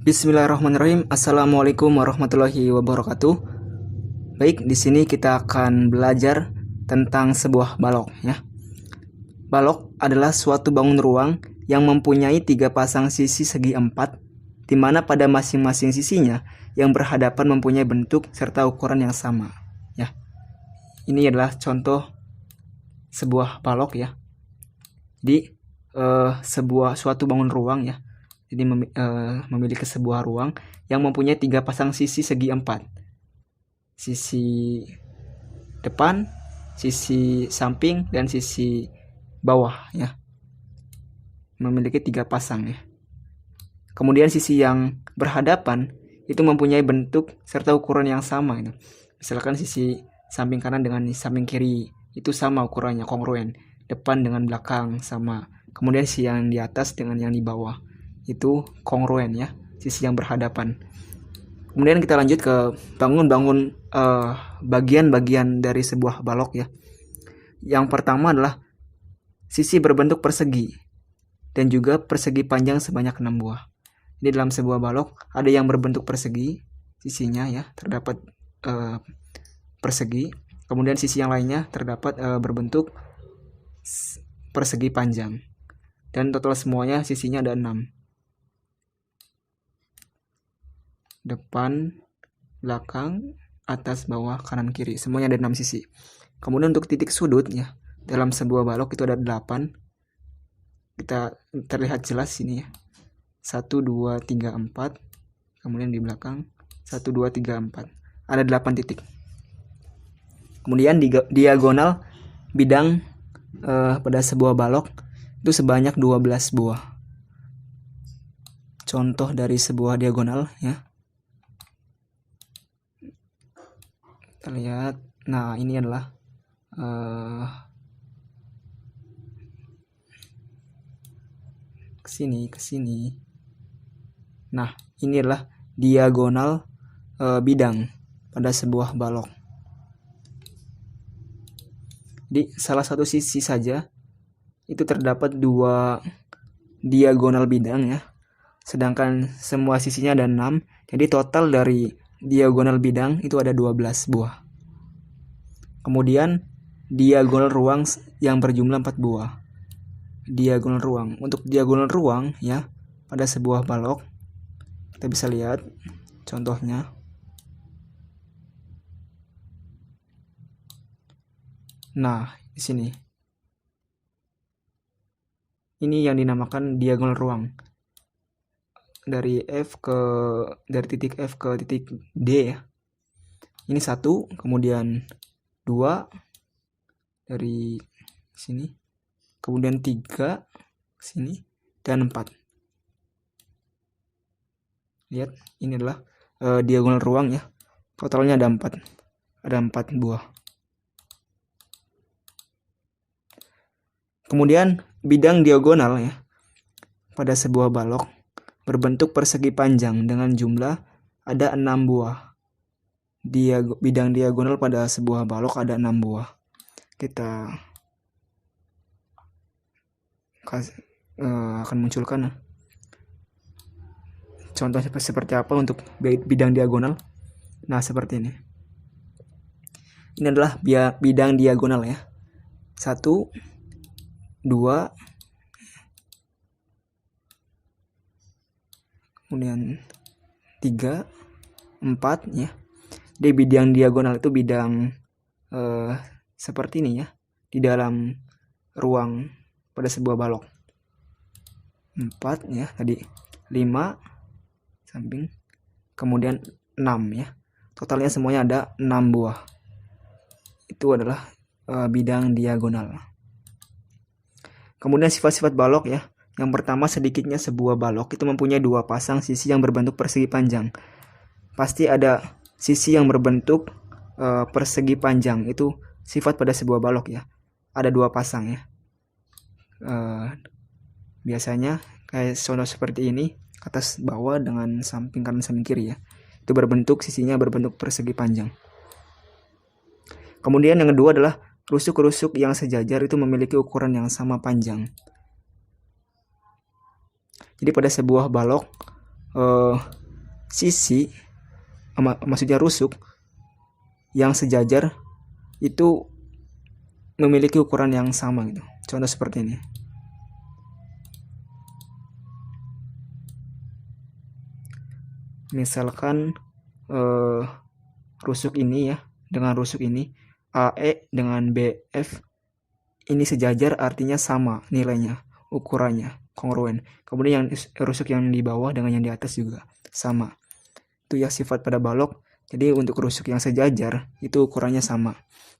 Bismillahirrahmanirrahim. Assalamualaikum warahmatullahi wabarakatuh. Baik, di sini kita akan belajar tentang sebuah balok ya. Balok adalah suatu bangun ruang yang mempunyai 3 pasang sisi segi 4, di mana pada masing-masing sisinya yang berhadapan mempunyai bentuk serta ukuran yang sama ya. Ini adalah contoh sebuah balok ya. Di suatu bangun ruang ya. Jadi memiliki sebuah ruang yang mempunyai 3 pasang sisi segi 4. Sisi depan, sisi samping, dan sisi bawah ya. Memiliki 3 pasang ya. Kemudian sisi yang berhadapan itu mempunyai bentuk serta ukuran yang sama gitu. Misalkan sisi samping kanan dengan samping kiri itu sama ukurannya, kongruen. Depan dengan belakang sama. Kemudian sisi yang di atas dengan yang di bawah itu kongruen ya, sisi yang berhadapan. Kemudian kita lanjut ke bangun bagian-bagian dari sebuah balok ya. Yang pertama adalah sisi berbentuk persegi dan juga persegi panjang sebanyak 6 buah. Di dalam sebuah balok ada yang berbentuk persegi, sisinya ya terdapat persegi. Kemudian sisi yang lainnya terdapat berbentuk persegi panjang. Dan total semuanya sisinya ada 6. Depan, belakang, atas, bawah, kanan, kiri. Semuanya ada 6 sisi. Kemudian untuk titik sudut ya, dalam sebuah balok itu ada 8. Kita terlihat jelas sini ya. 1, 2, 3, 4. Kemudian di belakang 1, 2, 3, 4. Ada 8 titik. Kemudian di diagonal bidang pada sebuah balok itu sebanyak 12 buah. Contoh dari sebuah diagonal ya. Kita lihat, nah ini adalah ke sini. Nah, ini adalah diagonal bidang pada sebuah balok. Di salah satu sisi saja itu terdapat 2 diagonal bidang ya. Sedangkan semua sisinya ada 6. Jadi total dari diagonal bidang itu ada 12 buah. Kemudian diagonal ruang yang berjumlah 4 buah. Diagonal ruang. Untuk diagonal ruang ya pada sebuah balok kita bisa lihat contohnya. Nah, di sini. Ini yang dinamakan diagonal ruang. Dari titik F ke titik D ya. Ini 1, kemudian 2 dari sini, kemudian 3 sini, dan 4. Lihat, ini adalah diagonal ruang ya. Totalnya ada 4. Ada 4 buah. Kemudian bidang diagonal ya pada sebuah balok berbentuk persegi panjang dengan jumlah ada 6 buah. Bidang diagonal pada sebuah balok ada 6 buah. Kita akan munculkan contohnya seperti apa untuk bidang diagonal. Nah, seperti ini. Ini adalah bidang diagonal ya. 1, 2, kemudian 3, 4 ya. Di bidang diagonal itu bidang seperti ini ya, di dalam ruang pada sebuah balok. 4 ya tadi, 5 samping, kemudian 6 ya. Totalnya semuanya ada 6 buah. Itu adalah bidang diagonal. Kemudian sifat-sifat balok ya. Yang pertama, sedikitnya sebuah balok itu mempunyai 2 pasang sisi yang berbentuk persegi panjang. Pasti ada sisi yang berbentuk persegi panjang, itu sifat pada sebuah balok ya. Ada 2 pasang ya. Biasanya kayak contoh seperti ini, atas bawah dengan samping kanan samping kiri ya. Itu sisinya berbentuk persegi panjang. Kemudian yang kedua adalah rusuk-rusuk yang sejajar itu memiliki ukuran yang sama panjang. Jadi pada sebuah balok sisi maksudnya rusuk yang sejajar itu memiliki ukuran yang sama gitu. Contoh seperti ini. Misalkan rusuk ini ya dengan rusuk ini, AE dengan BF ini sejajar, artinya sama nilainya, ukurannya kongruen. Kemudian yang rusuk yang di bawah dengan yang di atas juga sama. Itu ya sifat pada balok. Jadi untuk rusuk yang sejajar itu ukurannya sama.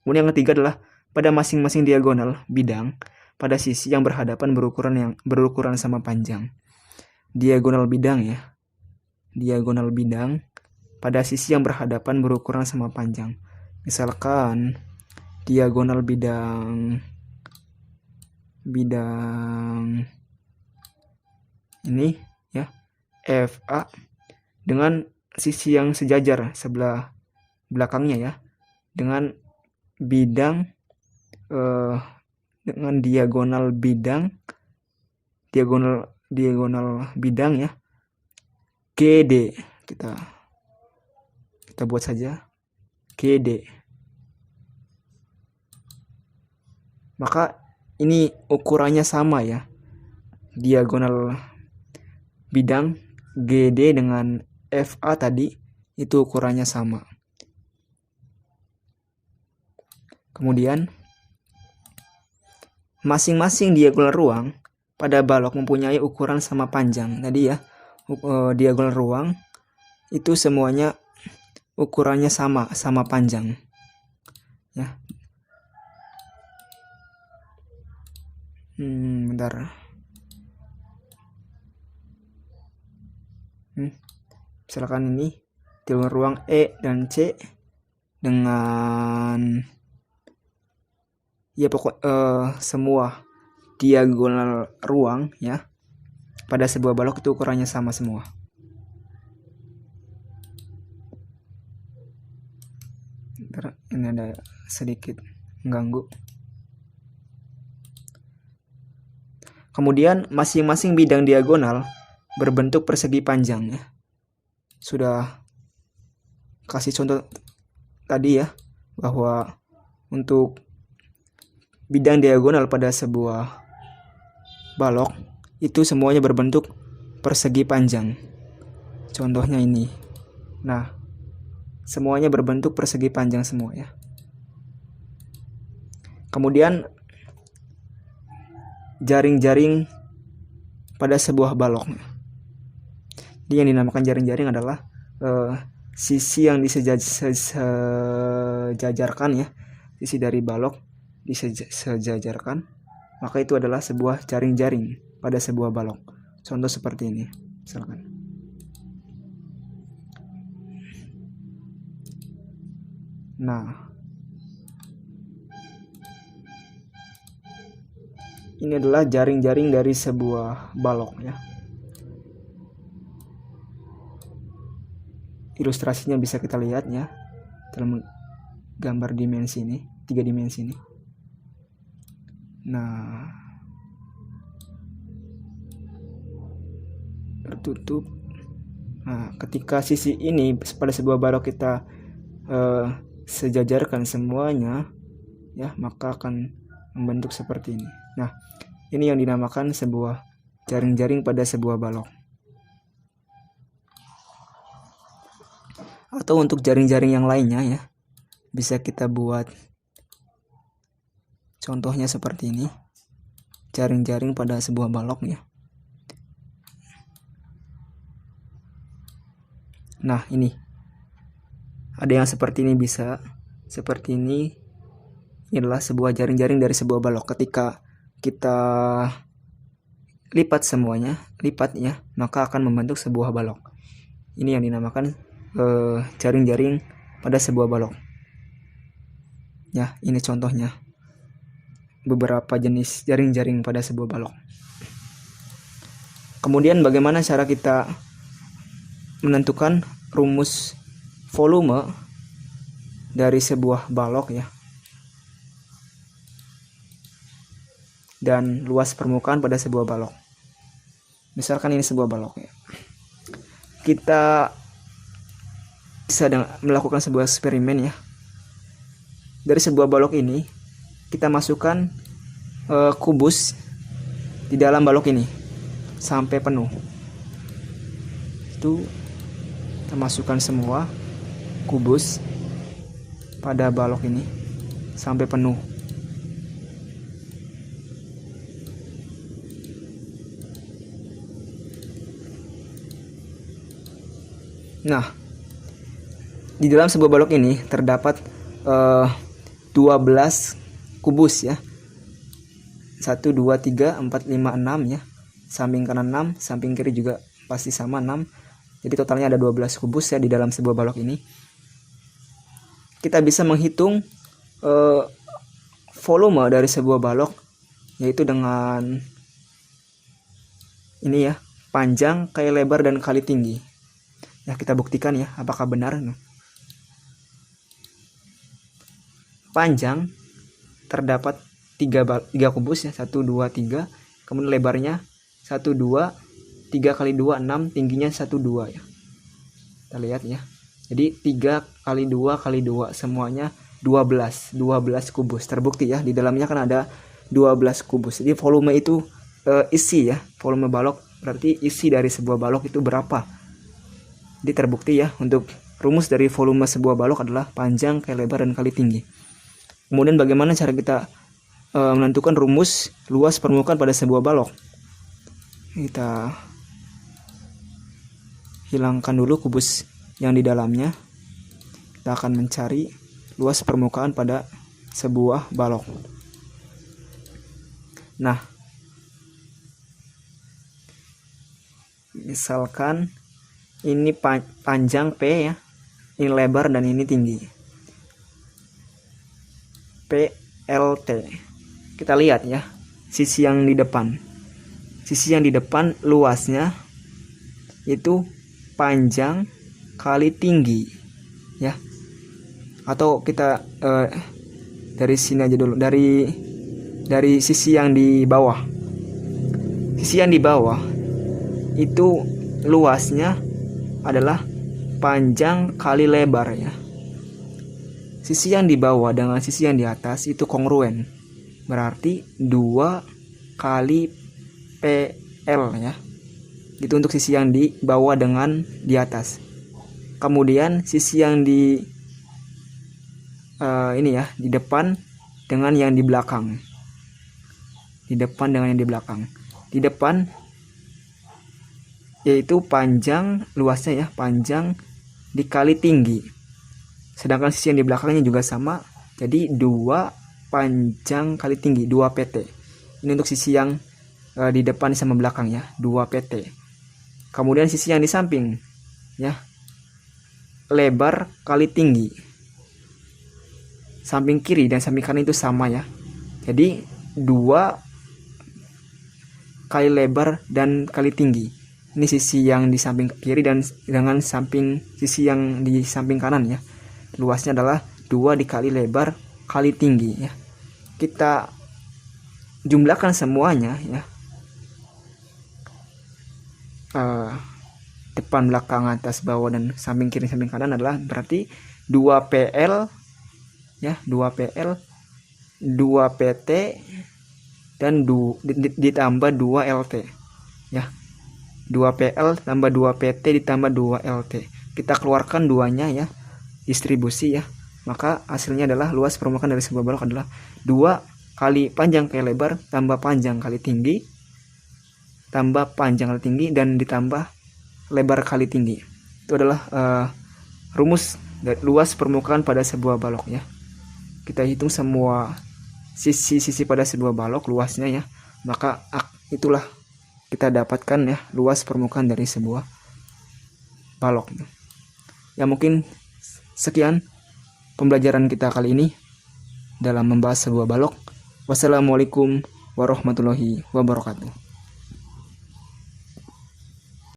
Kemudian yang ketiga adalah pada masing-masing diagonal bidang pada sisi yang berhadapan berukuran sama panjang. Diagonal bidang ya. Diagonal bidang pada sisi yang berhadapan berukuran sama panjang. Misalkan diagonal bidang ini ya, FA dengan sisi yang sejajar sebelah belakangnya ya, dengan bidang dengan diagonal bidang ya, GD. Kita buat saja GD. Maka ini ukurannya sama ya. Diagonal bidang GD dengan FA tadi itu ukurannya sama. Kemudian masing-masing diagonal ruang pada balok mempunyai ukuran sama panjang. Tadi ya, diagonal ruang itu semuanya ukurannya sama panjang ya. Bentar. Misalkan ini diagonal ruang E dan C dengan ya pokok semua diagonal ruang ya pada sebuah balok itu ukurannya sama semua. Bentar, ini ada sedikit mengganggu. Kemudian masing-masing bidang diagonal berbentuk persegi panjang ya. Sudah kasih contoh tadi ya, bahwa untuk bidang diagonal pada sebuah balok itu semuanya berbentuk persegi panjang. Contohnya ini. Nah, semuanya berbentuk persegi panjang semua ya. Kemudian jaring-jaring pada sebuah balok. Jadi yang dinamakan jaring-jaring adalah sisi yang disejajarkan ya, sisi dari balok disejajarkan, maka itu adalah sebuah jaring-jaring pada sebuah balok. Contoh seperti ini misalkan. Nah, ini adalah jaring-jaring dari sebuah balok ya. Ilustrasinya bisa kita lihat ya dalam gambar dimensi ini, 3 dimensi ini. Nah, tertutup. Nah, ketika sisi ini pada sebuah balok kita sejajarkan semuanya ya, maka akan membentuk seperti ini. Nah, ini yang dinamakan sebuah jaring-jaring pada sebuah balok. Atau untuk jaring-jaring yang lainnya ya, bisa kita buat contohnya seperti ini. Jaring-jaring pada sebuah balok ya. Nah, ini ada yang seperti ini, bisa seperti ini. Ini adalah sebuah jaring-jaring dari sebuah balok. Ketika kita lipat semuanya, ya, maka akan membentuk sebuah balok. Ini yang dinamakan jaring-jaring pada sebuah balok. Ya, ini contohnya beberapa jenis jaring-jaring pada sebuah balok. Kemudian bagaimana cara kita menentukan rumus volume dari sebuah balok ya, dan luas permukaan pada sebuah balok. Misalkan ini sebuah balok ya. kita bisa melakukan sebuah eksperimen ya. Dari sebuah balok ini kita masukkan kubus di dalam balok ini sampai penuh. Itu kita masukkan semua kubus pada balok ini sampai penuh. Nah, di dalam sebuah balok ini terdapat 12 kubus ya. 1 2 3 4 5 6 ya. Samping kanan 6, samping kiri juga pasti sama 6. Jadi totalnya ada 12 kubus ya di dalam sebuah balok ini. Kita bisa menghitung volume dari sebuah balok, yaitu dengan ini ya, panjang, kali lebar, dan kali tinggi. Ya, kita buktikan ya apakah benar. Panjang terdapat 3 kubus ya, 1 2 3. Kemudian lebarnya 1 2 3 kali 2 6, tingginya 1 2 ya. Kita lihat ya. Jadi 3 kali 2 kali 2 semuanya 12 kubus. Terbukti ya, di dalamnya kan ada 12 kubus. Jadi volume itu isi ya, volume balok berarti isi dari sebuah balok itu berapa. Jadi terbukti ya, untuk rumus dari volume sebuah balok adalah panjang, kali lebar, dan kali tinggi. Kemudian bagaimana cara kita menentukan rumus luas permukaan pada sebuah balok? Kita hilangkan dulu kubus yang di dalamnya. Kita akan mencari luas permukaan pada sebuah balok. Nah, misalkan ini panjang P ya, ini lebar, dan ini tinggi. PLT. Kita lihat ya, sisi yang di depan. Sisi yang di depan luasnya itu panjang kali tinggi ya. Atau kita dari sini aja dulu, dari sisi yang di bawah. Sisi yang di bawah itu luasnya adalah panjang kali lebar ya. Sisi yang di bawah dengan sisi yang di atas itu kongruen, berarti 2 kali PL ya. Itu untuk sisi yang di bawah dengan di atas. Kemudian sisi yang di ini ya, di depan dengan yang di belakang. Di depan dengan yang di belakang. Di depan yaitu panjang, luasnya ya, panjang dikali tinggi. Sedangkan sisi yang di belakangnya juga sama, jadi 2 panjang kali tinggi, 2 PT. Ini untuk sisi yang di depan sama belakang ya, 2 PT. Kemudian sisi yang di samping ya, lebar kali tinggi. Samping kiri dan samping kanan itu sama ya. Jadi 2 kali lebar dan kali tinggi. Ini sisi yang di samping kiri dan dengan sisi yang di samping kanan ya. Luasnya adalah 2 dikali lebar kali tinggi ya. Kita jumlahkan semuanya ya. Depan, belakang, atas, bawah, dan samping kiri, samping kanan adalah berarti 2 PL ya, 2 PL, 2 PT, dan ditambah 2 LT ya. 2 PL tambah 2 PT ditambah 2 LT. Kita keluarkan duanya ya, distribusi ya. Maka hasilnya adalah luas permukaan dari sebuah balok adalah 2 kali panjang kali lebar tambah panjang kali tinggi tambah panjang kali tinggi dan ditambah lebar kali tinggi. Itu adalah rumus luas permukaan pada sebuah balok ya. Kita hitung semua sisi-sisi pada sebuah balok luasnya ya. Maka itulah kita dapatkan ya luas permukaan dari sebuah balok. Ya, mungkin sekian pembelajaran kita kali ini dalam membahas sebuah balok. Wassalamualaikum warahmatullahi wabarakatuh.